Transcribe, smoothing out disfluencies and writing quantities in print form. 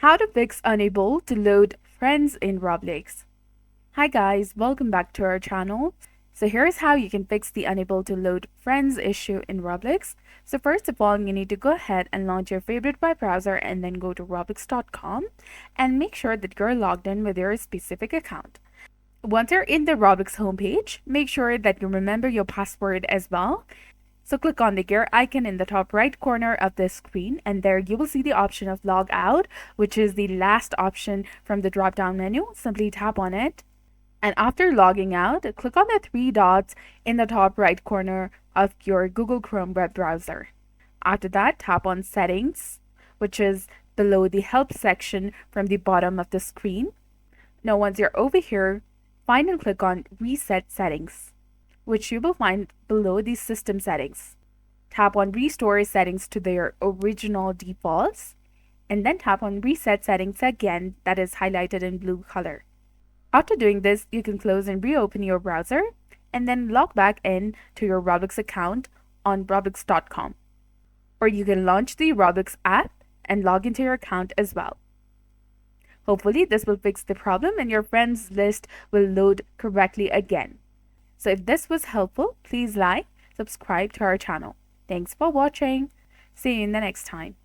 How to fix unable to load friends in Roblox. Hi guys, welcome back to our channel. So here's how you can fix the unable to load friends issue in Roblox. So first of all, you need to go ahead and launch your favorite web browser and then go to roblox.com and make sure that you're logged in with your specific account. Once you're in the Roblox homepage, make sure that you remember your password as well. So click on the gear icon in the top right corner of the screen, and there you will see the option of log out, which is the last option from the drop down menu. Simply tap on it. And after logging out, click on the three dots in the top right corner of your Google Chrome web browser. After that, tap on settings, which is below the help section from the bottom of the screen. Now once you're over here, find and click on reset settings, which you will find below the system settings. Tap on restore settings to their original defaults, and then tap on reset settings again, that is highlighted in blue color. After doing this, you can close and reopen your browser and then log back in to your Roblox account on roblox.com. Or you can launch the Roblox app and log into your account as well. Hopefully this will fix the problem and your friends list will load correctly again. So if this was helpful, please like, subscribe to our channel. Thanks for watching. See you in the next time.